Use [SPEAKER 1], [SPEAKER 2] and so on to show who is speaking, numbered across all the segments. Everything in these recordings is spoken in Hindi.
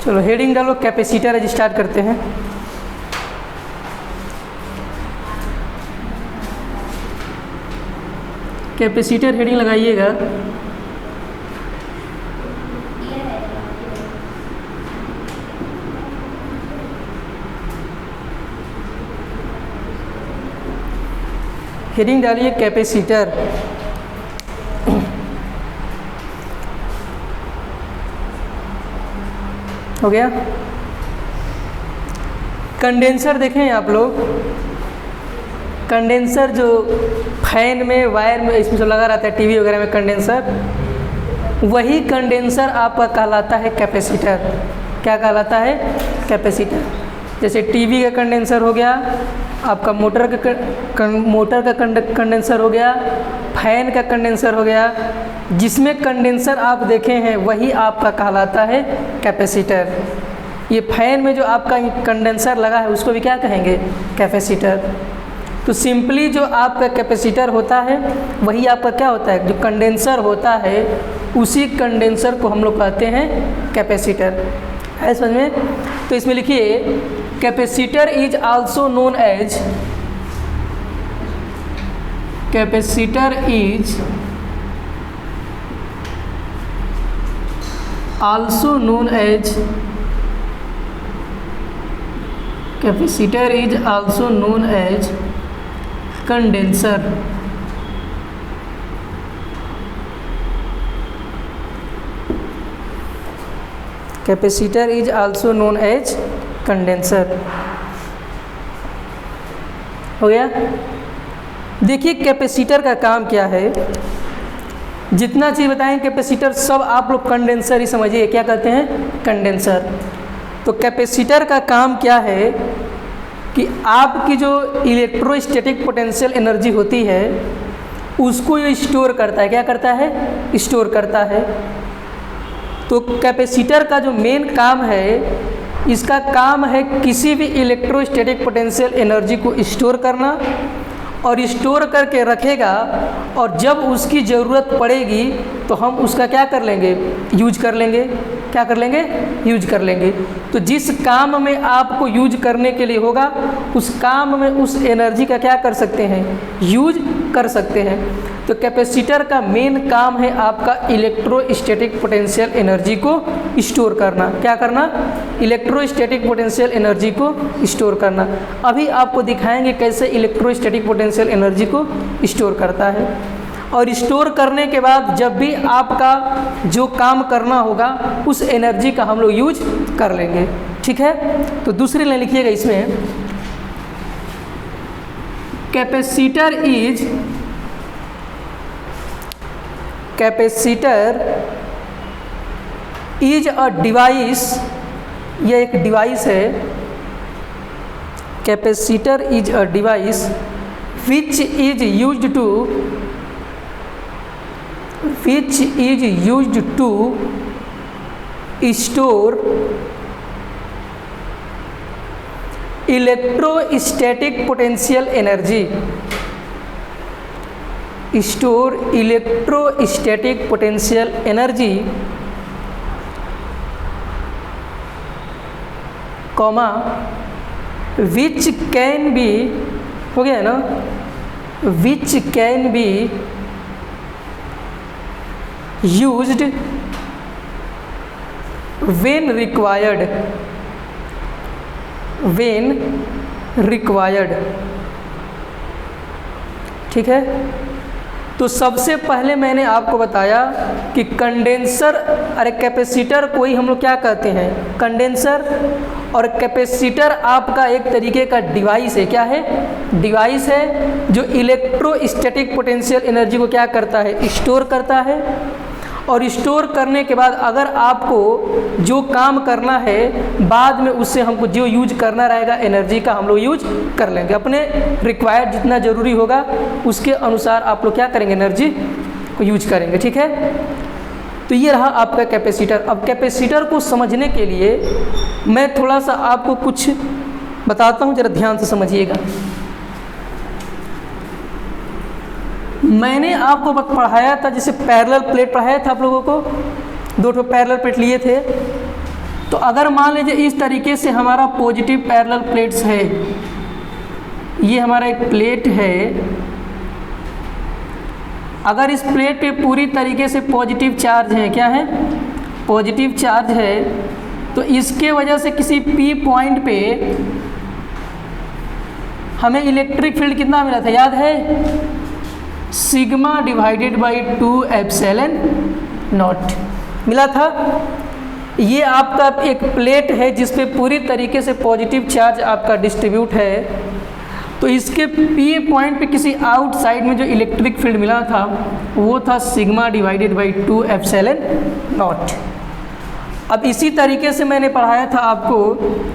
[SPEAKER 1] चलो हेडिंग डालो, कैपेसिटर आज स्टार्ट करते हैं। कैपेसिटर हेडिंग लगाइएगा। हेडिंग डालिए कैपेसिटर। हो गया। कंडेंसर देखें आप लोग, कंडेंसर जो फैन में, वायर में, इसमें जो लगा रहता है टीवी वगैरह में कंडेंसर, वही कंडेंसर आपका कहलाता है कैपेसिटर। क्या कहलाता है? कैपेसिटर। जैसे टीवी का कंडेंसर हो गया, आपका मोटर का कंडेंसर हो गया, फैन का कंडेंसर हो गया, जिसमें कंडेंसर आप देखे हैं वही आपका कहलाता है कैपेसिटर। ये फैन में जो आपका कंडेंसर लगा है उसको भी क्या कहेंगे? कैपेसिटर। तो सिंपली जो आपका कैपेसिटर होता है वही आपका क्या होता है? जो कंडेंसर होता है उसी कंडेंसर को हम लोग कहते हैं कैपेसिटर। है समझ में? तो इसमें लिखिए capacitor is also known as, capacitor is also known as, capacitor is also known as condenser. Capacitor is also known as condenser. हो गया। देखिए कैपेसिटर का काम क्या है। जितना चीज़ बताएं कैपेसिटर सब आप लोग कंडेंसर ही समझिए। क्या कहते हैं? कंडेंसर। तो कैपेसिटर का काम क्या है कि आपकी जो इलेक्ट्रोस्टैटिक पोटेंशियल एनर्जी होती है उसको ये स्टोर करता है। क्या करता है? स्टोर करता है। तो कैपेसिटर का जो मेन काम है, इसका काम है किसी भी इलेक्ट्रोस्टैटिक पोटेंशियल एनर्जी को स्टोर करना, और स्टोर करके रखेगा, और जब उसकी ज़रूरत पड़ेगी तो हम उसका क्या कर लेंगे? यूज कर लेंगे। क्या कर लेंगे? यूज कर लेंगे। तो जिस काम में आपको यूज करने के लिए होगा उस काम में उस एनर्जी का क्या कर सकते हैं? यूज कर सकते हैं। तो कैपेसिटर का मेन काम है आपका इलेक्ट्रोस्टैटिक पोटेंशियल एनर्जी को स्टोर करना। क्या करना? इलेक्ट्रोस्टैटिक पोटेंशियल एनर्जी को स्टोर करना। अभी आपको दिखाएंगे कैसे इलेक्ट्रोस्टैटिक पोटेंशियल एनर्जी को स्टोर करता है। और स्टोर करने के बाद जब भी आपका जो काम करना होगा उस एनर्जी का हम लोग यूज कर लेंगे। ठीक है। तो दूसरी लाइन लिखिएगा इसमें, capacitor is, capacitor is a device, यह एक डिवाइस है। Capacitor is a device which is used to, which is used to store electrostatic potential energy, store electrostatic potential energy, comma which can be, हो गया ना, which can be used when required, when required। ठीक है। तो सबसे पहले मैंने आपको बताया कि कंडेंसर, अरे कैपेसिटर को ही हम लोग क्या कहते हैं? कंडेंसर। और कैपेसिटर आपका एक तरीके का डिवाइस है। क्या है? डिवाइस है जो इलेक्ट्रोस्टैटिक पोटेंशियल एनर्जी को क्या करता है? स्टोर करता है। और स्टोर करने के बाद अगर आपको जो काम करना है बाद में उससे हमको जो यूज करना रहेगा एनर्जी का हम लोग यूज कर लेंगे। अपने रिक्वायर्ड जितना ज़रूरी होगा उसके अनुसार आप लोग क्या करेंगे? एनर्जी को यूज करेंगे। ठीक है। तो ये रहा आपका कैपेसिटर। अब कैपेसिटर को समझने के लिए मैं थोड़ा सा आपको कुछ बताता हूँ, ज़रा ध्यान से समझिएगा। मैंने आपको पढ़ाया था, जैसे पैरेलल प्लेट पढ़ाया था आप लोगों को, दो ठो पैरेलल प्लेट लिए थे। तो अगर मान लीजिए इस तरीके से हमारा पॉजिटिव पैरेलल प्लेट्स है, ये हमारा एक प्लेट है, अगर इस प्लेट पे पूरी तरीके से पॉजिटिव चार्ज है, क्या है, पॉजिटिव चार्ज है, तो इसके वजह से किसी P पॉइंट पे हमें इलेक्ट्रिक फील्ड कितना मिला था, याद है, sigma divided by 2 epsilon not मिला था। ये आपका एक प्लेट है जिस पे पूरी तरीके से पॉजिटिव चार्ज आपका डिस्ट्रीब्यूट है, तो इसके P पॉइंट पे किसी आउटसाइड में जो इलेक्ट्रिक फील्ड मिला था वो था sigma divided by 2 epsilon not. अब इसी तरीके से मैंने पढ़ाया था आपको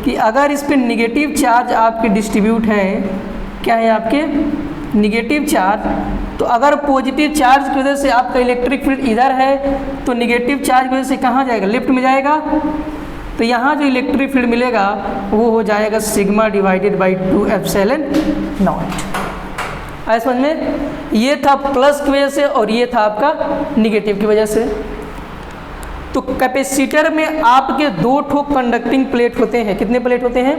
[SPEAKER 1] कि अगर इस पे निगेटिव चार्ज आपके डिस्ट्रीब्यूट हैं, क्या है आपके निगेटिव चार्ज, तो अगर पॉजिटिव चार्ज की वजह से आपका इलेक्ट्रिक फील्ड इधर है तो निगेटिव चार्ज की वजह से कहाँ जाएगा, लेफ्ट में जाएगा, तो यहाँ जो इलेक्ट्रिक फील्ड मिलेगा वो हो जाएगा sigma divided by 2 epsilon not. आया समझ में, ये था प्लस की वजह से और ये था आपका निगेटिव की वजह से। तो कैपेसिटर में आपके 2 ठो कंडक्टिंग प्लेट होते हैं, कितने प्लेट होते हैं,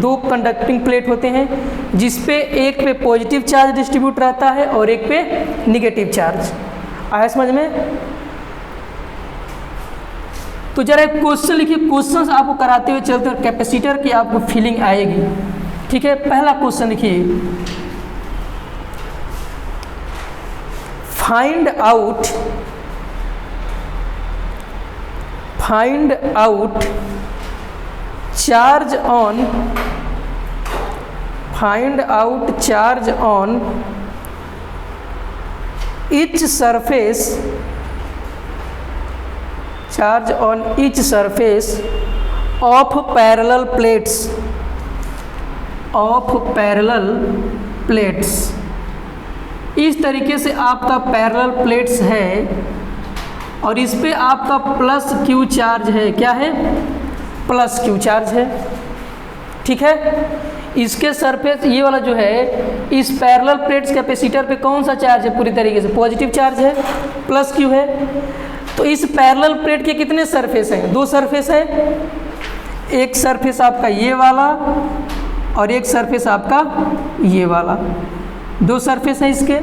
[SPEAKER 1] 2 कंडक्टिंग प्लेट होते हैं, जिस पे एक पे पॉजिटिव चार्ज डिस्ट्रीब्यूट रहता है और एक पे निगेटिव चार्ज। आया समझ में। तो जरा एक क्वेश्चन लिखिए, क्वेश्चंस आपको कराते हुए चलते हैं, कैपेसिटर की आपको फीलिंग आएगी, ठीक है। पहला क्वेश्चन लिखिए, find out charge on each surface of parallel plates। इस तरीके से आपका पैरेलल प्लेट्स है और इस पे आपका प्लस क्यू चार्ज है, क्या है, प्लस क्यू चार्ज है, ठीक है। इसके सरफेस ये वाला जो है, इस पैरेलल प्लेट्स कैपेसिटर पे कौन सा चार्ज है, पूरी तरीके से पॉजिटिव चार्ज है, प्लस क्यू है। तो इस पैरेलल प्लेट के कितने सरफेस हैं, 2 सरफेस है, एक सरफेस आपका ये वाला और एक सरफेस आपका ये वाला, 2 सरफेस हैं इसके,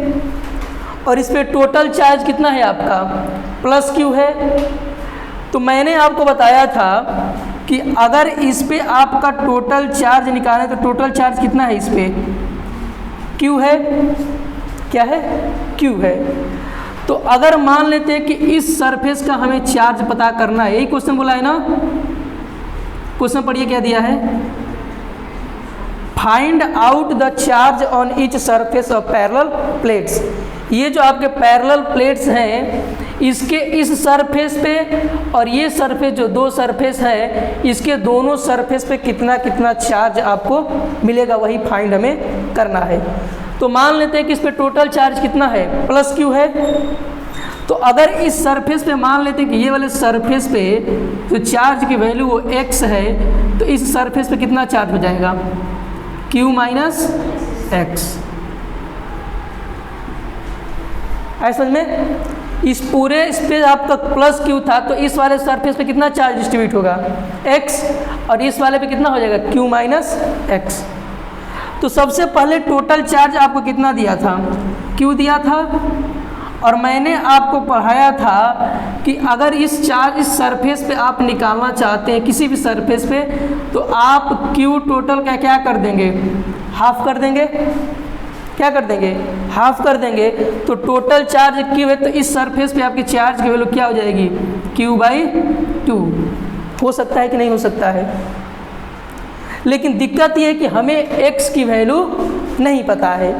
[SPEAKER 1] और इस पे टोटल चार्ज कितना है आपका, प्लस क्यू है। तो मैंने आपको बताया था कि अगर इस पे आपका टोटल चार्ज निकालें तो टोटल चार्ज कितना है, इस पे क्यू है, क्या है, क्यू है। तो अगर मान लेते हैं कि इस सरफेस का हमें चार्ज पता करना है, यही क्वेश्चन बोला है ना, क्वेश्चन पढ़िए क्या दिया है, find out the charge on each surface of parallel plates. ये जो आपके पैरेलल प्लेट्स हैं, इसके इस सरफेस पे और ये सरफेस जो 2 सरफेस है, इसके दोनों सरफेस पे कितना कितना चार्ज आपको मिलेगा, वही फाइंड हमें करना है। तो मान लेते हैं कि इस पे टोटल चार्ज कितना है, प्लस क्यू है। तो अगर इस सरफेस पे मान लेते हैं कि ये वाले सरफेस पे जो चार्ज की वैल्यू वो x है, तो इस सरफेस पे कितना चार्ज हो जाएगा, q माइनस एक्स। ऐसा में इस पूरे इस पे आपका प्लस क्यू था, तो इस वाले सरफेस पे कितना चार्ज डिस्ट्रीब्यूट होगा, x, और इस वाले पे कितना हो जाएगा, q माइनस एक्स। तो सबसे पहले टोटल चार्ज आपको कितना दिया था, q दिया था, और मैंने आपको पढ़ाया था कि अगर इस सरफेस पे आप निकालना चाहते हैं किसी भी सरफेस पे, तो आप q टोटल का क्या कर देंगे, हाफ कर देंगे, क्या कर देंगे, हाफ कर देंगे। तो टोटल चार्ज q है, तो इस सरफेस पे आपके चार्ज की वैल्यू क्या हो जाएगी, q/2। हो सकता है कि नहीं हो सकता है, लेकिन दिक्कत ये है कि हमें x की वैल्यू नहीं पता है।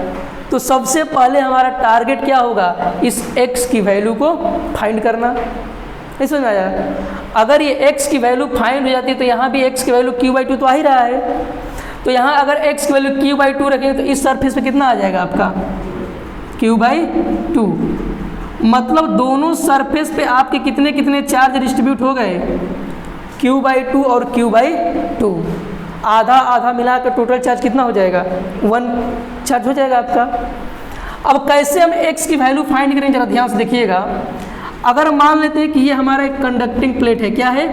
[SPEAKER 1] तो सबसे पहले हमारा टारगेट क्या होगा, इस x की वैल्यू को फाइंड करना। नहीं समझ में आया, अगर ये x की वैल्यू फाइंड हो जाती है तो यहाँ भी x की वैल्यू q/2 तो आ ही रहा है। तो यहाँ अगर x की वैल्यू q/2 रखेंगे तो इस सरफेस पे कितना आ जाएगा आपका, q/2। मतलब दोनों सरफेस पे आपके कितने कितने चार्ज डिस्ट्रीब्यूट हो गए, q/2 और q/2, आधा आधा मिलाकर टोटल चार्ज कितना हो जाएगा, 1 चार्ज हो जाएगा आपका। अब कैसे हम x की वैल्यू फाइंड करेंगे, जरा ध्यान से देखिएगा। अगर मान लेते हैं कि ये हमारा एक कंडक्टिंग प्लेट है, क्या है,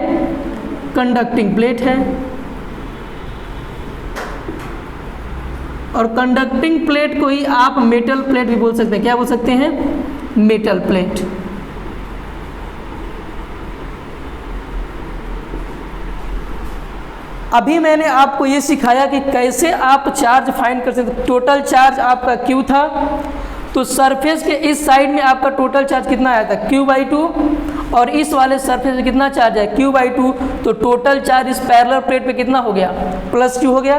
[SPEAKER 1] कंडक्टिंग प्लेट है, और कंडक्टिंग प्लेट को ही आप मेटल प्लेट भी बोल सकते हैं। क्या बोल सकते हैं? Metal plate. अभी मैंने आपको ये सिखाया कि कैसे आप चार्ज फाइंड कर सकते। टोटल चार्ज आपका Q था, तो सरफेस के इस साइड में आपका टोटल चार्ज कितना आया था? Q/2, और इस वाले सरफेस में कितना चार्ज है? Q/2। तो टोटल चार्ज इस पैरेलल प्लेट पे कितना हो गया? +Q हो गया।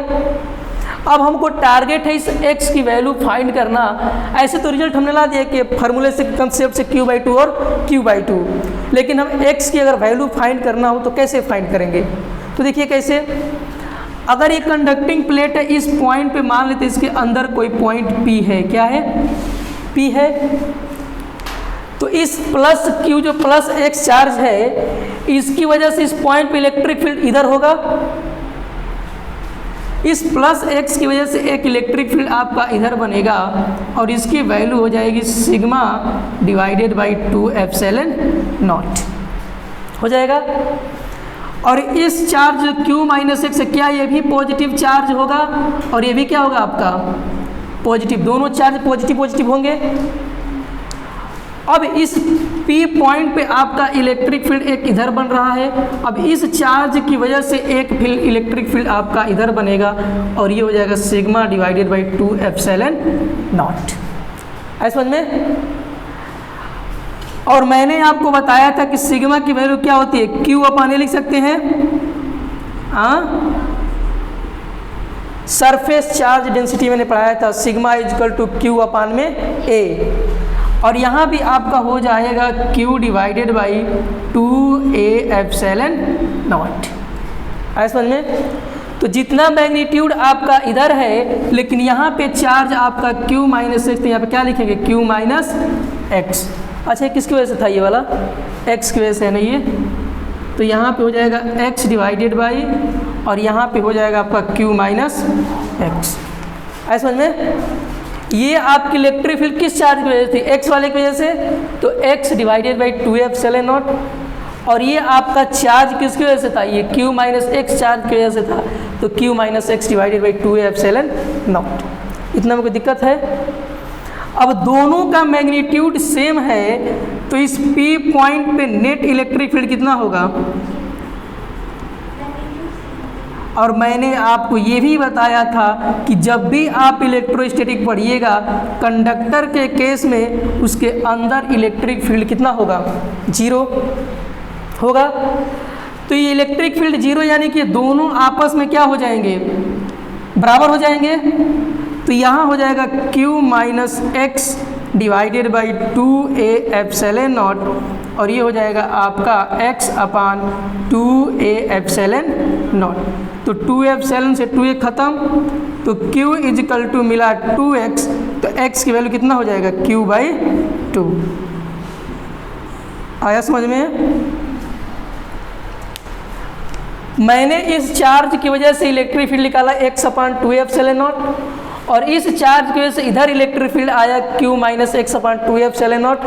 [SPEAKER 1] अब हमको टारगेट है इस x की वैल्यू फाइंड करना। ऐसे तो रिजल्ट हमने ला दिया कि फार्मूले से, कंसेप्ट से Q/2 और Q/2, लेकिन हम x की अगर वैल्यू फाइंड करना हो तो कैसे फाइंड करेंगे? तो देखिए कैसे। अगर ये कंडक्टिंग प्लेट है, इस पॉइंट पे मान लेते इसके अंदर कोई पॉइंट P है। क्या है? P है। तो इस +Q जो +x चार्ज है, इसकी वजह से इस पॉइंट पे इलेक्ट्रिक फील्ड इधर होगा। इस +x की वजह से एक इलेक्ट्रिक फील्ड आपका इधर बनेगा, और इसकी वैल्यू हो जाएगी सिग्मा डिवाइडेड बाई 2ε0 हो जाएगा। और इस चार्ज Q-x है, क्या ये भी पॉजिटिव चार्ज होगा? और ये भी क्या होगा आपका? पॉजिटिव। दोनों चार्ज पॉजिटिव पॉजिटिव होंगे। अब इस P पॉइंट पे आपका इलेक्ट्रिक फील्ड एक इधर बन रहा है। अब इस चार्ज की वजह से एक फील्ड इलेक्ट्रिक फील्ड आपका इधर बनेगा, और ये हो जाएगा सिग्मा डिवाइडेड बाई 2ε0। ऐसा समझ में? और मैंने आपको बताया था कि सिग्मा की वैल्यू क्या होती है? Q/A लिख सकते हैं। सरफेस चार्ज डेंसिटी मैंने पढ़ाया था, सिग्मा = Q/A। और यहाँ भी आपका हो जाएगा Q डिवाइडेड बाई 2ε0। ऐसा समझ में? तो जितना मैग्नीट्यूड आपका इधर है, लेकिन यहाँ पे चार्ज आपका Q-x, तो यहाँ पे क्या लिखेंगे? Q-x। अच्छा, ये किसकी वजह से था? ये वाला x की वजह से है ना ये। तो यहाँ पे हो जाएगा x डिवाइडेड बाई, और यहाँ पे हो जाएगा आपका Q-x। ऐसा समझ में? ये आपकी इलेक्ट्रिक फील्ड किस चार्ज की वजह से थी? x वाले की वजह से। तो x डिवाइडेड बाई 2ε0। और ये आपका चार्ज किसकी वजह से था? ये Q-x चार्ज की वजह से था। तो Q-x डिवाइडेड बाई 2ε0। इतना में कोई दिक्कत है? अब दोनों का मैग्नीट्यूड सेम है, तो इस P पॉइंट पे नेट इलेक्ट्रिक फील्ड कितना होगा? और मैंने आपको ये भी बताया था कि जब भी आप इलेक्ट्रोस्टैटिक पढ़िएगा, कंडक्टर के केस में उसके अंदर इलेक्ट्रिक फील्ड कितना होगा? 0 होगा। तो ये इलेक्ट्रिक फील्ड 0 यानी कि दोनों आपस में क्या हो जाएंगे? बराबर हो जाएंगे। तो यहाँ हो जाएगा Q-x डिवाइडेड बाई 2a0, और ये हो जाएगा आपका x/2a0। तो 2ε से 2a खत्म, तो Q मिला 2x, तो x की वैल्यू कितना हो जाएगा? Q/2। आया समझ में? मैंने इस चार्ज की वजह से इलेक्ट्रिक फील्ड निकाला x/2a0, और इस चार्ज की वजह से इधर इलेक्ट्रिक फील्ड आया Q-x/2a0,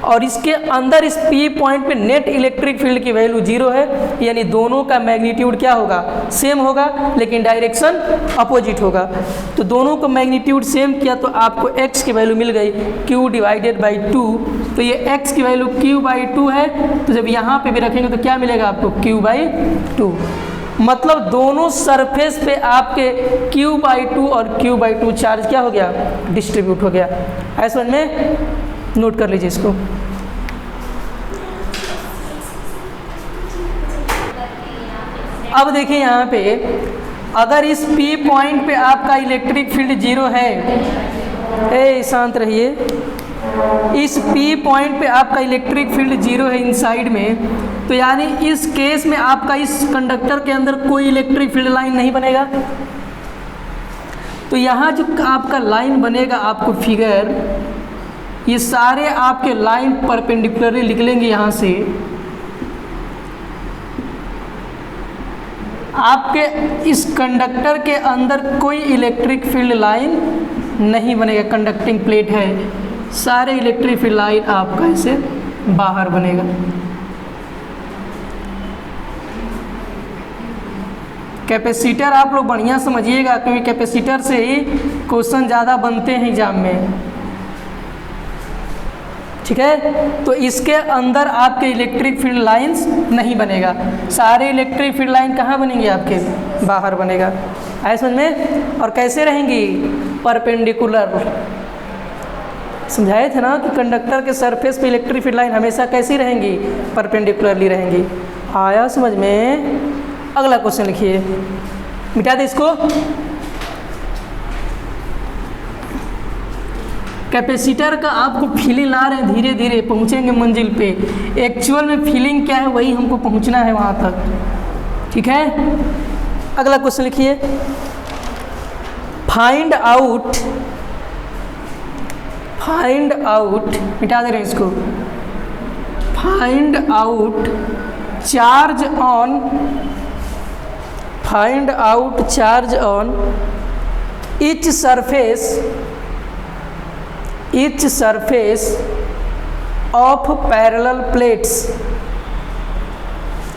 [SPEAKER 1] और इसके अंदर इस P पॉइंट पे नेट इलेक्ट्रिक फील्ड की वैल्यू 0 है। यानी दोनों का मैग्नीट्यूड क्या होगा? सेम होगा, लेकिन डायरेक्शन अपोजिट होगा। तो दोनों को मैग्नीट्यूड सेम किया तो आपको x की वैल्यू मिल गई Q डिवाइडेड बाई 2। तो ये x की वैल्यू Q/2 है, तो जब यहाँ पे भी रखेंगे तो क्या मिलेगा आपको? Q/2। मतलब दोनों सरफेस पे आपके Q/2 और Q/2 चार्ज क्या हो गया? डिस्ट्रीब्यूट हो गया। ऐसा में नोट कर लीजिए इसको। अब देखिए यहाँ पे, अगर इस P पॉइंट पे आपका इलेक्ट्रिक फील्ड 0 है, शांत रहिए, इस P पॉइंट पे आपका इलेक्ट्रिक फील्ड 0 है इनसाइड में, तो यानी इस केस में आपका इस कंडक्टर के अंदर कोई इलेक्ट्रिक फील्ड लाइन नहीं बनेगा। तो यहाँ जो आपका लाइन बनेगा, आपको फिगर, ये सारे आपके लाइन परपेंडिकुलरली लिख लेंगे। यहाँ से आपके इस कंडक्टर के अंदर कोई इलेक्ट्रिक फील्ड लाइन नहीं बनेगा। कंडक्टिंग प्लेट है, सारे इलेक्ट्रिक फील्ड लाइन आपका ऐसे बाहर बनेगा। कैपेसिटर आप लोग बढ़िया समझिएगा, क्योंकि कैपेसिटर से ही क्वेश्चन ज़्यादा बनते हैं एग्जाम में, ठीक है। तो इसके अंदर आपके इलेक्ट्रिक फील्ड लाइंस नहीं बनेगा, सारे इलेक्ट्रिक फील्ड लाइन कहाँ बनेंगे? आपके बाहर बनेगा। आए समझ में? और कैसे रहेंगी? परपेंडिकुलर। समझाए थे ना कि कंडक्टर के सरफेस पे इलेक्ट्रिक फील्ड लाइन हमेशा कैसी रहेंगी? परपेंडिकुलरली रहेंगी। आया समझ में? अगला क्वेश्चन लिखिए, मिटा दे इसको। कैपेसिटर का आपको फीलिंग ला रहे हैं, धीरे धीरे पहुंचेंगे मंजिल पे। एक्चुअल में फीलिंग क्या है वही हमको पहुंचना है वहां तक, ठीक है। अगला क्वेश्चन लिखिए, फाइंड आउट, मिटा दे रहे हैं इसको। Find out charge on each surface of parallel plates,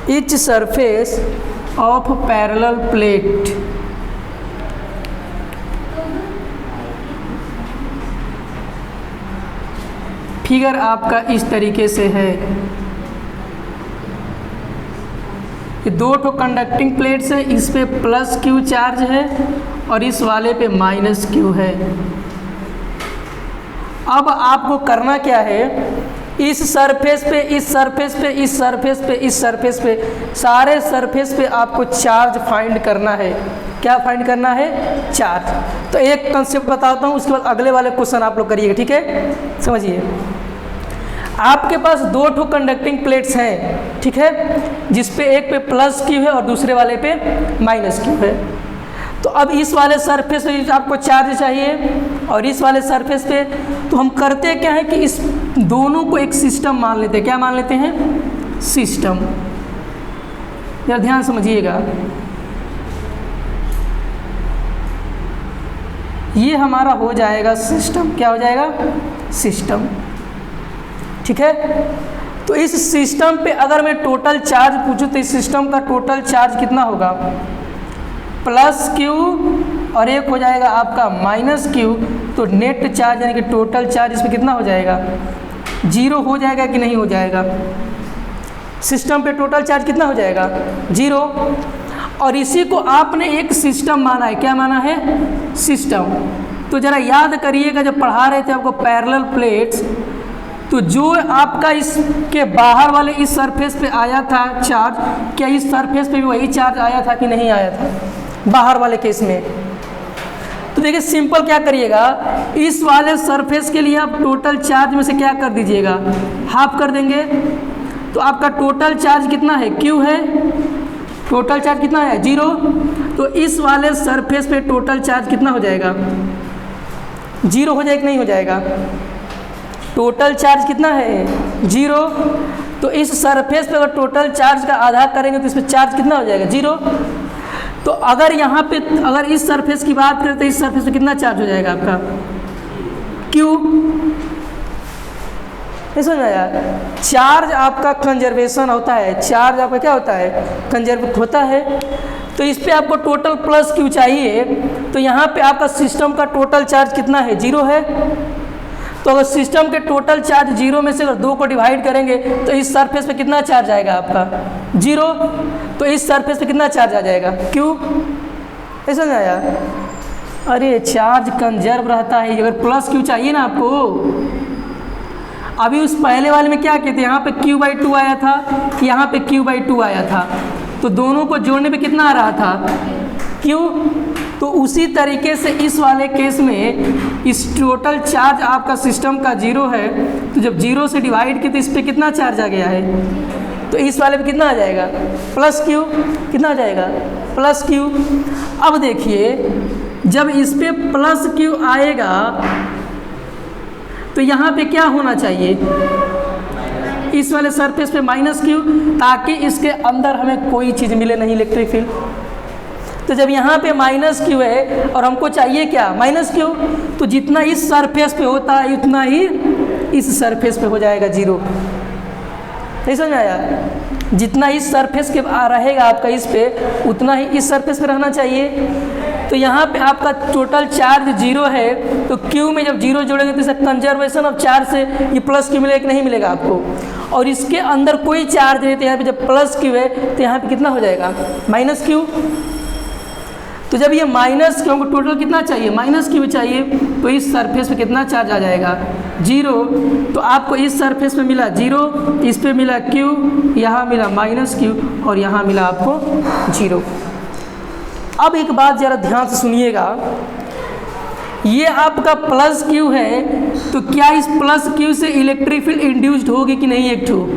[SPEAKER 1] each surface of parallel plate। Figure आपका इस तरीके से है, ये दो ठो कंडक्टिंग प्लेट्स है, इस पे प्लस क्यू चार्ज है और इस वाले पे माइनस क्यू है। अब आपको करना क्या है, इस सरफेस पे, इस सरफेस पे, इस सरफेस पे, इस सरफेस पे, सारे सरफेस पे आपको चार्ज फाइंड करना है। क्या फाइंड करना है? चार्ज। तो एक कंसेप्ट बताता हूँ, उसके बाद अगले वाले क्वेश्चन आप लोग करिएगा, ठीक है। समझिए, आपके पास दो ठो कंडक्टिंग प्लेट्स हैं, ठीक है, जिसपे एक पे प्लस क्यू है और दूसरे वाले पे माइनस क्यू है। तो अब इस वाले सरफेस पे आपको चार्ज चाहिए और इस वाले सरफेस पे, तो हम करते क्या है कि इस दोनों को एक सिस्टम मान लेते हैं। क्या मान लेते हैं? सिस्टम। जरा ध्यान समझिएगा, ये हमारा हो जाएगा सिस्टम। क्या हो जाएगा? सिस्टम, ठीक है। तो इस सिस्टम पे अगर मैं टोटल चार्ज पूछूं तो इस सिस्टम का टोटल चार्ज कितना होगा? प्लस क्यू और एक हो जाएगा आपका माइनस क्यू। तो नेट चार्ज यानी कि टोटल चार्ज इस पर कितना हो जाएगा? जीरो हो जाएगा कि नहीं हो जाएगा? सिस्टम पे टोटल चार्ज कितना हो जाएगा? जीरो। और इसी को आपने एक सिस्टम माना है। क्या माना है? सिस्टम। तो ज़रा याद करिएगा, जब पढ़ा रहे थे आपको पैरेलल प्लेट्स, तो जो आपका इसके बाहर वाले इस सरफेस पे आया था चार्ज, क्या इस सरफेस पे भी वही चार्ज आया था कि नहीं आया था बाहर वाले केस में? तो देखिए सिंपल क्या करिएगा, इस वाले सरफेस के लिए आप टोटल चार्ज में से क्या कर दीजिएगा? हाफ कर देंगे। तो आपका टोटल चार्ज कितना है? क्यू है। टोटल चार्ज कितना है? जीरो। तो इस वाले सरफेस पे टोटल चार्ज कितना हो जाएगा? जीरो हो जाएगा कि नहीं हो जाएगा? टोटल चार्ज कितना है? जीरो। तो इस सरफेस पे अगर टोटल चार्ज का आधा करेंगे तो इस पर चार्ज कितना हो जाएगा? जीरो। तो अगर यहाँ पे, अगर इस सरफेस की बात करें तो इस सरफेस पे कितना चार्ज हो जाएगा आपका? क्यू। नहीं समझ में आया? चार्ज आपका कंजर्वेशन होता है, चार्ज आपका क्या होता है? कंजर्व होता है। तो इस पे आपको टोटल प्लस क्यू चाहिए, तो यहाँ पे आपका सिस्टम का टोटल चार्ज कितना है? जीरो है। तो अगर सिस्टम के टोटल चार्ज जीरो में से अगर दो को डिवाइड करेंगे तो इस सरफेस पे कितना चार्ज आएगा आपका? जीरो। तो इस सरफेस पे कितना चार्ज आ जाएगा? क्यू। ऐसा नहीं आया? अरे चार्ज कंजर्व रहता है, अगर प्लस क्यू चाहिए ना आपको। अभी उस पहले वाले में क्या कहते हैं, यहाँ पे Q/2 आया था, यहाँ पे Q/2 आया था, तो दोनों को जोड़ने पे कितना आ रहा था? Q। तो उसी तरीके से इस वाले केस में इस टोटल चार्ज आपका सिस्टम का जीरो है, तो जब जीरो से डिवाइड किया तो इस पर कितना चार्ज आ गया है? तो इस वाले पे कितना आ जाएगा? Plus Q. कितना आ जाएगा? Plus Q. अब देखिए, जब इस पे प्लस क्यू आएगा तो यहाँ पे क्या होना चाहिए? इस वाले सरफेस पे माइनस क्यू, ताकि इसके अंदर हमें कोई चीज़ मिले नहीं, इलेक्ट्रिक फील्ड। तो जब यहाँ पे माइनस क्यू है और हमको चाहिए क्या? माइनस क्यू, तो जितना इस सरफेस पे होता है उतना ही इस सरफेस पे हो जाएगा जीरो। नहीं समझ में आया? जितना इस सरफेस के रहेगा आपका इस पे, उतना ही इस सरफेस पे रहना चाहिए। तो यहाँ पे आपका टोटल चार्ज 0 है, तो Q में जब 0 जोड़ेंगे तो इसका कंजर्वेशन ऑफ चार्ज से ये प्लस Q मिलेगा कि नहीं मिलेगा आपको। और इसके अंदर कोई चार्ज नहीं, तो यहाँ पे जब प्लस Q है तो यहाँ पे कितना हो जाएगा, माइनस Q। तो जब ये माइनस Q को टोटल कितना चाहिए, माइनस Q चाहिए, तो इस सरफेस पे कितना चार्ज आ जाएगा, 0। तो आपको इस सरफेस पे मिला 0, इस पे मिला Q, यहाँ मिला माइनस Q और यहाँ मिला आपको 0। अब एक बात ज़रा ध्यान से सुनिएगा, ये आपका प्लस Q है, तो क्या इस प्लस Q से इलेक्ट्रिक फील्ड इंड्यूस्ड होगी कि नहीं एक ठो,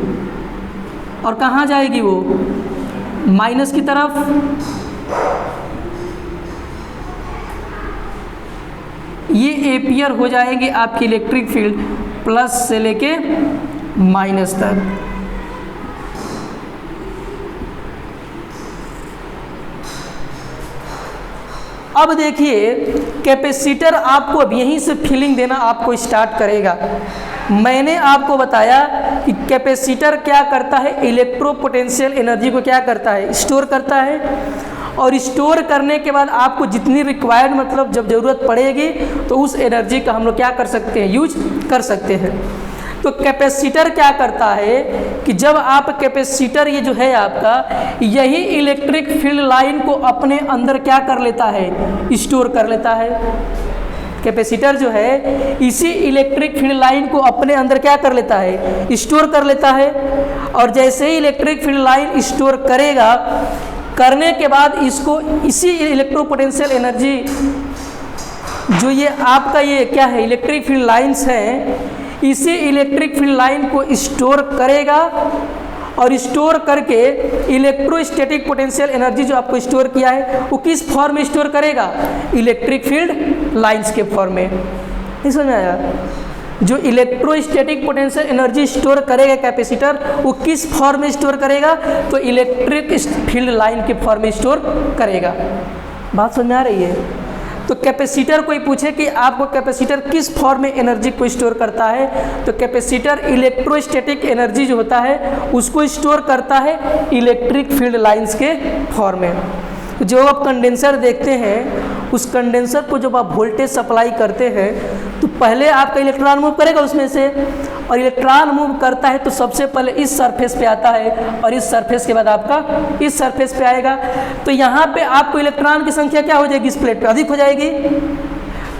[SPEAKER 1] और कहाँ जाएगी वो, माइनस की तरफ। ये एम्पियर हो जाएगी आपकी इलेक्ट्रिक फील्ड प्लस से लेके माइनस तक। अब देखिए कैपेसिटर आपको अब यहीं से फीलिंग देना आपको स्टार्ट करेगा। मैंने आपको बताया कि कैपेसिटर क्या करता है, इलेक्ट्रो पोटेंशियल एनर्जी को क्या करता है, स्टोर करता है। और स्टोर करने के बाद आपको जितनी रिक्वायर्ड, मतलब जब ज़रूरत पड़ेगी तो उस एनर्जी का हम लोग क्या कर सकते हैं, यूज कर सकते हैं। तो कैपेसिटर क्या करता है कि जब आप कैपेसिटर ये जो है आपका, यही इलेक्ट्रिक फील्ड लाइन को अपने अंदर क्या कर लेता है, स्टोर कर लेता है। कैपेसिटर जो है इसी इलेक्ट्रिक फील्ड लाइन को अपने अंदर क्या कर लेता है, स्टोर कर लेता है। और जैसे ही इलेक्ट्रिक फील्ड लाइन स्टोर करेगा, करने के बाद इसको इसी इलेक्ट्रो पोटेंशियल एनर्जी, जो ये आपका ये क्या है, इलेक्ट्रिक फील्ड लाइंस हैं, इसी इलेक्ट्रिक फील्ड लाइन को स्टोर करेगा। और स्टोर करके इलेक्ट्रोस्टैटिक पोटेंशियल एनर्जी जो आपको स्टोर किया है, वो किस फॉर्म में स्टोर करेगा, इलेक्ट्रिक फील्ड लाइंस के फॉर्म में। नहीं समझ में आया? जो इलेक्ट्रोस्टैटिक पोटेंशियल एनर्जी स्टोर करेगा कैपेसिटर, वो किस फॉर्म में स्टोर करेगा, तो इलेक्ट्रिक फील्ड लाइन के फॉर्म में स्टोर करेगा। बात समझ में आ रही है? तो कैपेसिटर कोई पूछे कि आपको कैपेसिटर किस फॉर्म में एनर्जी को स्टोर करता है, तो कैपेसिटर इलेक्ट्रोस्टैटिक एनर्जी जो होता है उसको स्टोर करता है इलेक्ट्रिक फील्ड लाइंस के फॉर्म में। जो आप कंडेंसर देखते हैं, उस कंडेंसर को जब आप वोल्टेज सप्लाई करते हैं तो पहले आपका इलेक्ट्रॉन मूव करेगा उसमें से, और इलेक्ट्रॉन मूव करता है तो सबसे पहले इस सरफेस पे आता है, और इस सरफेस के बाद आपका इस सरफेस पे आएगा। तो यहाँ पे आपको इलेक्ट्रॉन की संख्या क्या हो जाएगी, इस प्लेट पे अधिक हो जाएगी,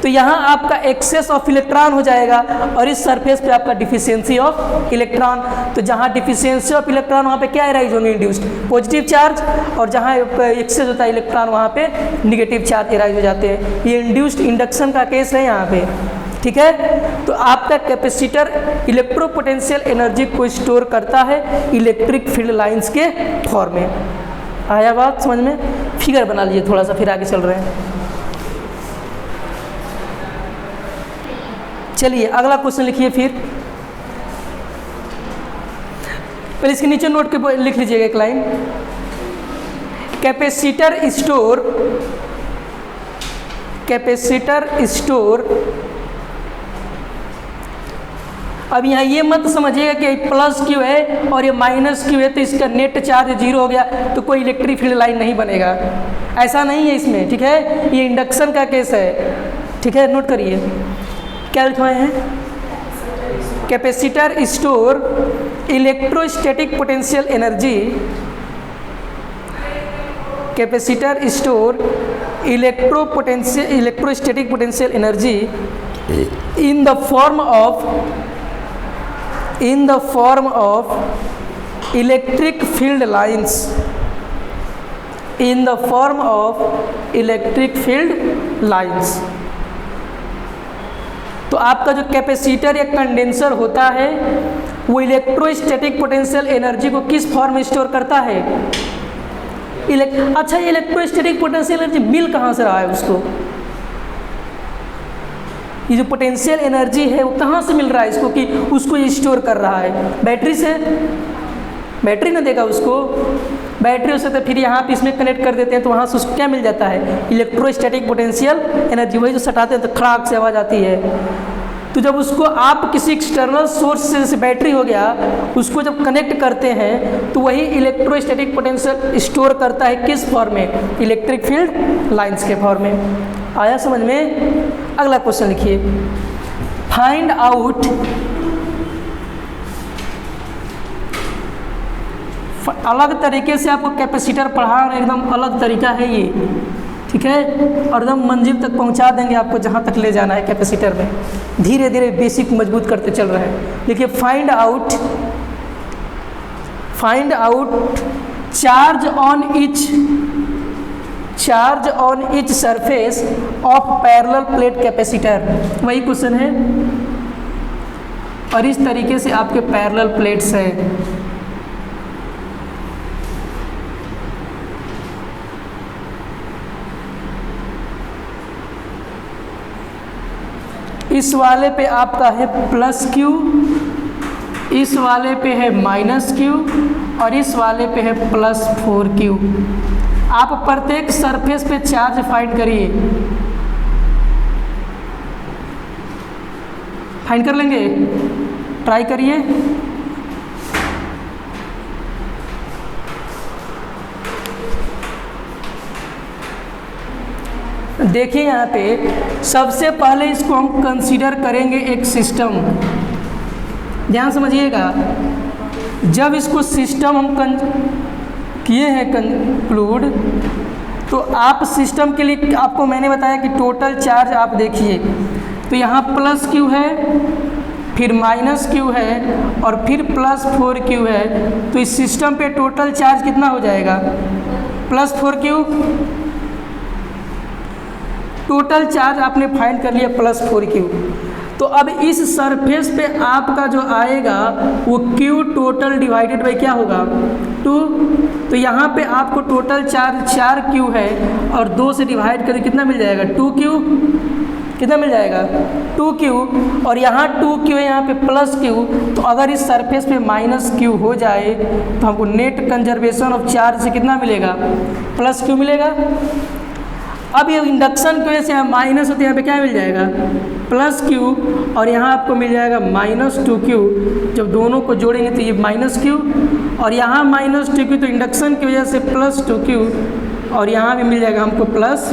[SPEAKER 1] तो यहाँ आपका एक्सेस ऑफ इलेक्ट्रॉन हो जाएगा, और इस सरफेस पे आपका डिफिशियंसी ऑफ इलेक्ट्रॉन। तो जहाँ डिफिशियंसी ऑफ इलेक्ट्रॉन वहाँ पे क्या एराइज होंगे, इंड्यूस्ड पॉजिटिव चार्ज, और जहाँ एक्सेस होता है इलेक्ट्रॉन वहाँ पे निगेटिव चार्ज एराइज हो जाते हैं। ये इंड्यूस्ड इंडक्शन का केस है यहाँ पे, ठीक है। तो आपका कैपेसिटर इलेक्ट्रो पोटेंशियल एनर्जी को स्टोर करता है इलेक्ट्रिक फील्ड लाइंस के फॉर्म में। आया बात समझ में? फिगर बना लीजिए थोड़ा सा, फिर आगे चल रहे हैं। चलिए अगला क्वेश्चन लिखिए। फिर पहले इसके नीचे नोट के लिख लीजिएगा एक लाइन, कैपेसिटर स्टोर। अब यहाँ ये मत समझिएगा कि प्लस Q है और ये माइनस Q है तो इसका नेट चार्ज 0 हो गया तो कोई इलेक्ट्रिक फील्ड लाइन नहीं बनेगा, ऐसा नहीं है इसमें, ठीक है। ये इंडक्शन का केस है, ठीक है। नोट करिए क्या लिखवाए हैं, capacitor store electrostatic potential energy, capacitor store electrostatic potential energy in the form of electric field lines, in the form of electric field lines। तो आपका जो कैपेसिटर या कंडेंसर होता है वो इलेक्ट्रोस्टैटिक पोटेंशियल एनर्जी को किस फॉर्म में स्टोर करता है, अच्छा ये इलेक्ट्रोस्टैटिक पोटेंशियल एनर्जी मिल कहाँ से रहा है उसको, ये जो पोटेंशियल एनर्जी है वो कहाँ से मिल रहा है इसको कि उसको ये स्टोर कर रहा है, बैटरी से। बैटरी ना देगा उसको, बैटरी हो सकता है फिर यहाँ पे इसमें कनेक्ट कर देते हैं तो वहाँ से उसको क्या मिल जाता है, इलेक्ट्रोस्टैटिक पोटेंशियल एनर्जी। वही जो सटाते हैं तो खड़ाक से आवाज़ आती है, तो जब उसको आप किसी एक्सटर्नल सोर्स से, जैसे बैटरी हो गया, उसको जब कनेक्ट करते हैं तो वही इलेक्ट्रोस्टैटिक पोटेंशियल स्टोर करता है किस फॉर्म में? इलेक्ट्रिक फील्ड लाइंस के फॉर्म में। आया समझ में? अगला क्वेश्चन लिखिए, फाइंड आउट अलग तरीके से आपको कैपेसिटर पढ़ा रहे, एकदम अलग तरीका है ये, ठीक है, और एकदम मंजिल तक पहुंचा देंगे आपको जहां तक ले जाना है कैपेसिटर में। धीरे धीरे बेसिक मजबूत करते चल रहे हैं। देखिए, find out charge on each surface of parallel plate capacitor, वही क्वेश्चन है। और इस तरीके से आपके पैरेलल प्लेट्स हैं। इस वाले पे आपका है प्लस Q, इस वाले पे है माइनस Q, और इस वाले पे है प्लस 4Q। आप प्रत्येक सरफेस पे चार्ज फाइंड करिए, फाइंड कर लेंगे, ट्राई करिए। देखिए यहाँ पे सबसे पहले इसको हम कंसीडर करेंगे एक सिस्टम। ध्यान समझिएगा, जब इसको सिस्टम हम किए हैं कंक्लूड, तो आप सिस्टम के लिए आपको मैंने बताया कि टोटल चार्ज आप देखिए, तो यहाँ प्लस Q है, फिर माइनस Q है, और फिर प्लस 4Q है। तो इस सिस्टम पे टोटल चार्ज कितना हो जाएगा? Plus 4Q। टोटल चार्ज आपने फाइंड कर लिया प्लस 4Q। तो अब इस सरफेस पे आपका जो आएगा वो Q टोटल डिवाइडेड बाई क्या होगा? 2। तो यहाँ पे आपको टोटल चार्ज 4Q है, और 2 से डिवाइड करके कितना मिल जाएगा? 2Q। कितना मिल जाएगा? 2Q। और यहाँ 2Q है, यहाँ पे प्लस Q। तो अगर इस सरफेस पे माइनस Q हो जाए तो हमको नेट कंजर्वेशन ऑफ चार्ज से कितना मिलेगा? प्लस Q मिलेगा। अब ये इंडक्शन की वजह से यहाँ माइनस होते, यहाँ पे क्या मिल जाएगा? प्लस Q, और यहाँ आपको मिल जाएगा माइनस 2Q। जब दोनों को जोड़ेंगे तो ये माइनस Q, और यहाँ माइनस 2Q, तो इंडक्शन की वजह से प्लस 2Q, और यहाँ भी मिल जाएगा हमको प्लस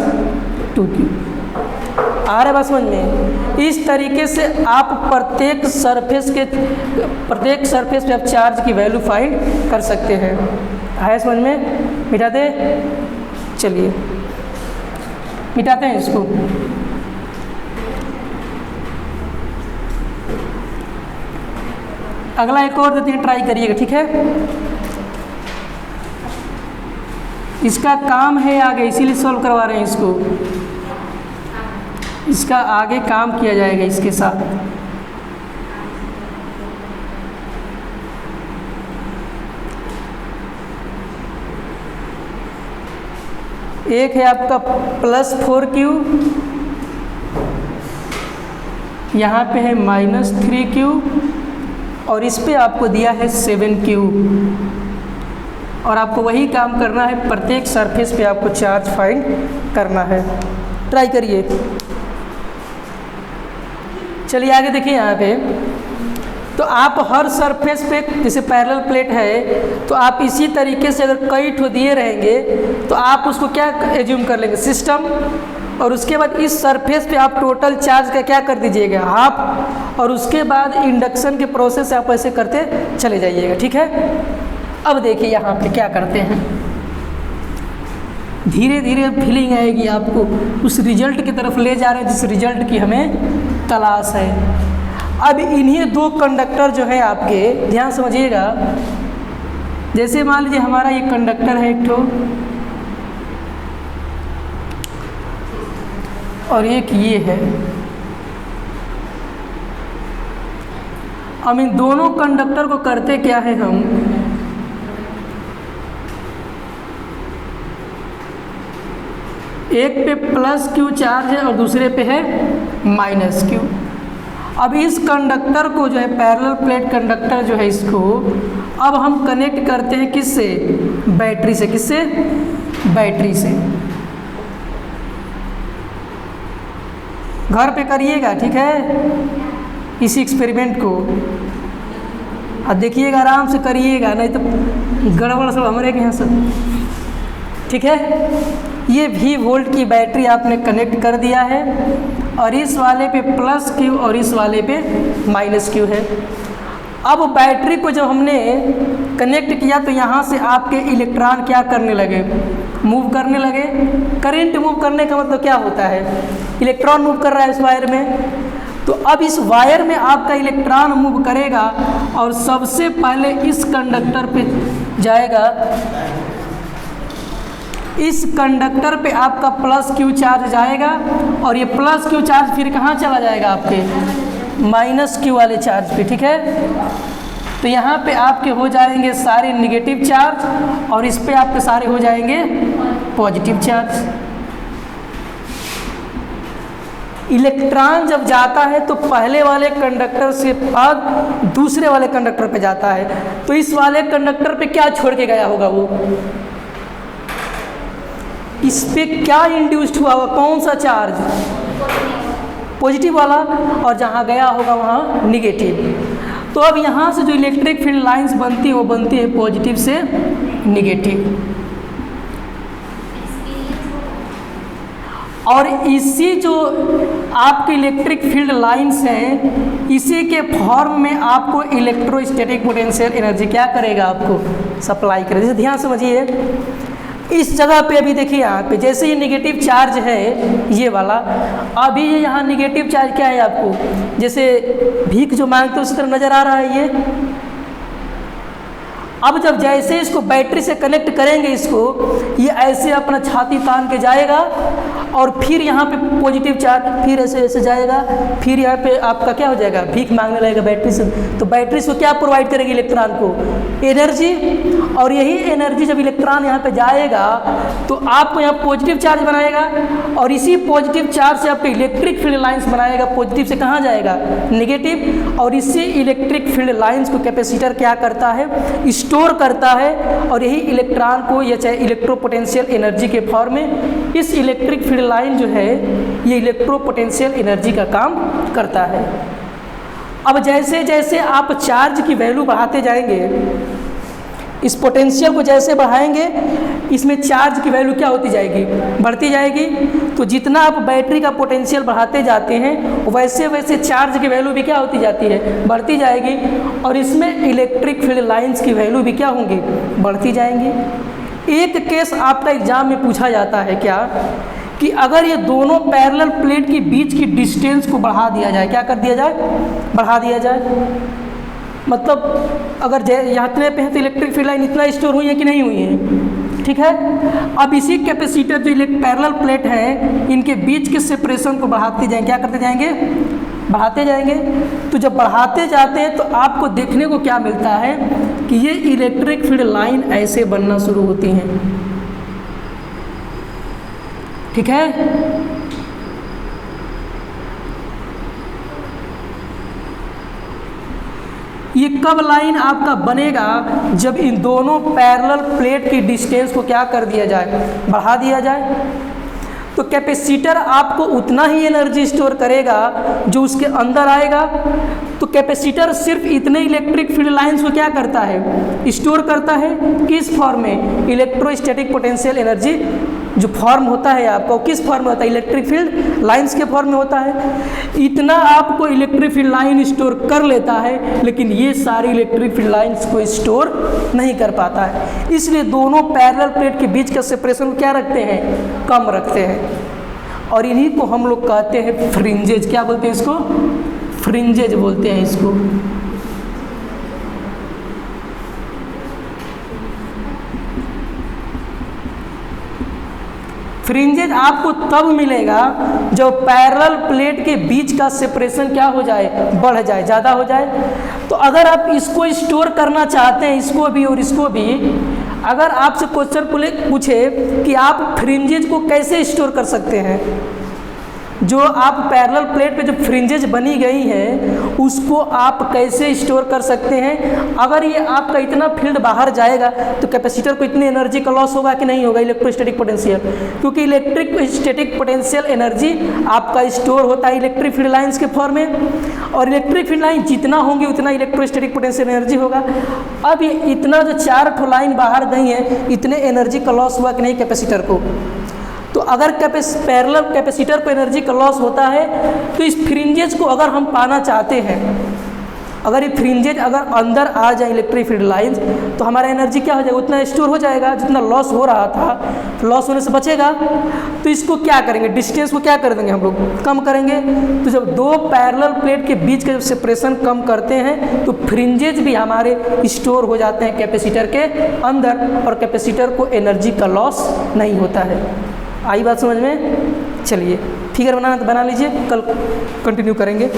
[SPEAKER 1] 2Q। आ रहा है बात समझ में? इस तरीके से आप प्रत्येक सरफेस पे आप चार्ज की वैल्यू फाइंड कर सकते हैं। आया समझ में? मिटा दे, चलिए मिटाते हैं इसको। अगला एक और देते हैं, ट्राई करिएगा, ठीक है। इसका काम है आगे, इसीलिए सॉल्व करवा रहे हैं इसको। इसका आगे काम किया जाएगा इसके साथ। एक है आपका प्लस 4Q, यहाँ पे है माइनस 3Q, और इस पे आपको दिया है 7Q। और आपको वही काम करना है, प्रत्येक सरफेस पे आपको चार्ज फाइंड करना है। ट्राई करिए। चलिए आगे देखिए, यहाँ पे तो आप हर सरफेस पे, जैसे पैरेलल प्लेट है, तो आप इसी तरीके से अगर कई ठो दिए रहेंगे तो आप उसको क्या एज्यूम कर लेंगे? सिस्टम। और उसके बाद इस सरफेस पे आप टोटल चार्ज का क्या कर दीजिएगा? हाफ। और उसके बाद इंडक्शन के प्रोसेस से आप ऐसे करते चले जाइएगा, ठीक है। अब देखिए यहाँ पे क्या करते हैं, धीरे धीरे फीलिंग आएगी आपको, उस रिजल्ट की तरफ ले जा रहे हैं जिस रिजल्ट की हमें तलाश है। अब इन्हीं दो कंडक्टर जो है आपके, ध्यान समझिएगा, जैसे मान लीजिए हमारा ये कंडक्टर है एक ठो, और एक ये है। अब इन दोनों कंडक्टर को करते क्या है हम, एक पे प्लस Q चार्ज है और दूसरे पे है माइनस Q। अब इस कंडक्टर को जो है पैरेलल प्लेट कंडक्टर जो है, इसको अब हम कनेक्ट करते हैं किससे? बैटरी से। किससे? बैटरी से। घर पे करिएगा, ठीक है। इसी एक्सपेरिमेंट को। अब देखिएगा, आराम से करिएगा, नहीं तो गड़बड़ सब हमारे के यहाँ सब। ठीक है, ये V वोल्ट की बैटरी आपने कनेक्ट कर दिया है और इस वाले पे प्लस Q और इस वाले पे माइनस Q है। अब बैटरी को जब हमने कनेक्ट किया तो यहाँ से आपके इलेक्ट्रॉन क्या करने लगे, मूव करने लगे। करंट मूव करने का मतलब क्या होता है, इलेक्ट्रॉन मूव कर रहा है इस वायर में। तो अब इस वायर में आपका इलेक्ट्रॉन मूव करेगा और सबसे पहले इस कंडक्टर पे जाएगा। इस कंडक्टर पे आपका प्लस Q चार्ज जाएगा और ये प्लस Q चार्ज फिर कहाँ चला जाएगा, आपके माइनस Q वाले चार्ज पे। ठीक है, तो यहाँ पे आपके हो जाएंगे सारे निगेटिव चार्ज और इस पे आपके सारे हो जाएंगे पॉजिटिव चार्ज। इलेक्ट्रॉन जब जाता है तो पहले वाले कंडक्टर से बाद दूसरे वाले कंडक्टर पे जाता है, तो इस वाले कंडक्टर पे क्या छोड़ के गया होगा, वो इस पे क्या इंड्यूस्ड हुआ होगा, कौन सा चार्ज, पॉजिटिव वाला, और जहाँ गया होगा वहाँ निगेटिव। तो अब यहाँ से जो इलेक्ट्रिक फील्ड लाइंस बनती है वो बनती है पॉजिटिव से निगेटिव। और इसी जो आपके इलेक्ट्रिक फील्ड लाइंस हैं, इसी के फॉर्म में आपको इलेक्ट्रोस्टैटिक पोटेंशियल एनर्जी क्या करेगा, आपको सप्लाई करेगा। जैसे ध्यान समझिए, इस जगह पे अभी देखिए यहाँ पे जैसे ये निगेटिव चार्ज है ये वाला, अभी ये यहाँ निगेटिव चार्ज क्या है आपको, जैसे भीख जो मांगते उसी तरह नज़र आ रहा है ये। अब जब जैसे इसको बैटरी से कनेक्ट करेंगे इसको, ये ऐसे अपना छाती तान के जाएगा और फिर यहाँ पे पॉजिटिव चार्ज फिर ऐसे ऐसे जाएगा, फिर यहाँ पे आपका क्या हो जाएगा, भीख मांगने लगेगा बैटरी से। तो बैटरी इसको क्या प्रोवाइड करेगी, इलेक्ट्रॉन को एनर्जी। और यही एनर्जी जब इलेक्ट्रॉन यहाँ पे जाएगा तो आपको यहाँ पॉजिटिव चार्ज बनाएगा और इसी पॉजिटिव चार्ज से आपको इलेक्ट्रिक फील्ड लाइंस बनाएगा। पॉजिटिव से कहाँ जाएगा, निगेटिव। और इसी इलेक्ट्रिक फील्ड लाइंस को कैपेसिटर क्या करता है, स्टोर करता है और यही इलेक्ट्रॉन को या चाहे इलेक्ट्रोपोटेंशियल एनर्जी के फॉर्म में इस इलेक्ट्रिक फील्ड लाइन जो है ये इलेक्ट्रोपोटेंशियल एनर्जी का काम करता है। अब जैसे जैसे आप चार्ज की वैल्यू बढ़ाते जाएंगे, इस पोटेंशियल को जैसे बढ़ाएंगे इसमें चार्ज की वैल्यू क्या होती जाएगी, बढ़ती जाएगी। तो जितना आप बैटरी का पोटेंशियल बढ़ाते जाते हैं वैसे वैसे चार्ज की वैल्यू भी क्या होती जाती है, बढ़ती जाएगी। और इसमें इलेक्ट्रिक फील्ड लाइंस की वैल्यू भी क्या होंगी, बढ़ती जाएंगी। एक केस आपका एग्जाम में पूछा जाता है क्या, कि अगर ये दोनों पैरेलल प्लेट के बीच की डिस्टेंस को बढ़ा दिया जाए, क्या कर दिया जाए, बढ़ा दिया जाए। मतलब अगर यहाँ इतने पे है तो इलेक्ट्रिक फील्ड लाइन इतना स्टोर हुई है कि नहीं हुई है, ठीक है। अब इसी कैपेसिटर जो पैरेलल प्लेट हैं इनके बीच के सेपरेशन को बढ़ाते जाएंगे, क्या करते जाएंगे, बढ़ाते जाएंगे। तो जब बढ़ाते जाते हैं तो आपको देखने को क्या मिलता है कि ये इलेक्ट्रिक फील्ड लाइन ऐसे बनना शुरू होती हैं, ठीक है। ये कब लाइन आपका बनेगा, जब इन दोनों पैरेलल प्लेट की डिस्टेंस को क्या कर दिया जाए, बढ़ा दिया जाए। तो कैपेसिटर आपको उतना ही एनर्जी स्टोर करेगा जो उसके अंदर आएगा। तो कैपेसिटर सिर्फ इतने इलेक्ट्रिक फील्ड लाइंस को क्या करता है, स्टोर करता है। किस फॉर्म में, इलेक्ट्रोस्टैटिक पोटेंशियल एनर्जी जो फॉर्म होता है आपका, किस फॉर्म में होता है, इलेक्ट्रिक फील्ड लाइंस के फॉर्म में होता है। इतना आपको इलेक्ट्रिक फील्ड लाइन स्टोर कर लेता है, लेकिन ये सारी इलेक्ट्रिक फील्ड लाइंस को स्टोर नहीं कर पाता है। इसलिए दोनों पैरेलल प्लेट के बीच का सेपरेशन क्या रखते हैं, कम रखते हैं। और इन्हीं को हम लोग कहते हैं फ्रिंजेज। क्या बोलते हैं इसको, फ्रिंजेज बोलते हैं इसको। फ्रिंजेज आपको तब मिलेगा जब पैरेलल प्लेट के बीच का सेपरेशन क्या हो जाए, बढ़ जाए, ज़्यादा हो जाए। तो अगर आप इसको स्टोर करना चाहते हैं, इसको भी और इसको भी, अगर आपसे क्वेश्चन पूछे कि आप फ्रिंजेज को कैसे स्टोर कर सकते हैं, जो आप पैरेलल प्लेट पे जो फ्रिंजेज बनी गई हैं उसको आप कैसे स्टोर कर सकते हैं। अगर ये आपका इतना फील्ड बाहर जाएगा तो कैपेसिटर को इतनी एनर्जी का लॉस होगा कि नहीं होगा, इलेक्ट्रोस्टैटिक पोटेंशियल, क्योंकि इलेक्ट्रिक स्टैटिक पोटेंशियल एनर्जी आपका स्टोर होता है इलेक्ट्रिक फील्ड लाइंस के फॉर्म में, और इलेक्ट्रिक फील्ड लाइन जितना होंगी उतना इलेक्ट्रोस्टैटिक पोटेंशियल एनर्जी होगा। अब ये इतना जो 4 ठो लाइन बाहर गई हैं इतने एनर्जी का लॉस हुआ कि नहीं कैपेसिटर को। तो अगर पैरेलल कैपेसिटर को एनर्जी का लॉस होता है तो इस फ्रिंजेज को अगर हम पाना चाहते हैं, अगर ये फ्रिंजेज अगर अंदर आ जाए इलेक्ट्रिक फील्ड लाइंस तो हमारा एनर्जी क्या हो जाएगा, उतना स्टोर हो जाएगा जितना लॉस हो रहा था, लॉस होने से बचेगा। तो इसको क्या करेंगे, डिस्टेंस को क्या कर देंगे हम लोग, कम करेंगे। तो जब दो पैरेलल प्लेट के बीच का जब सेपरेशन कम करते हैं तो फ्रिंजेज भी हमारे स्टोर हो जाते हैं कैपेसिटर के अंदर और कैपेसिटर को एनर्जी का लॉस नहीं होता है। आई बात समझ में? चलिए फिगर बनाना तो बना लीजिए, कल कंटिन्यू करेंगे।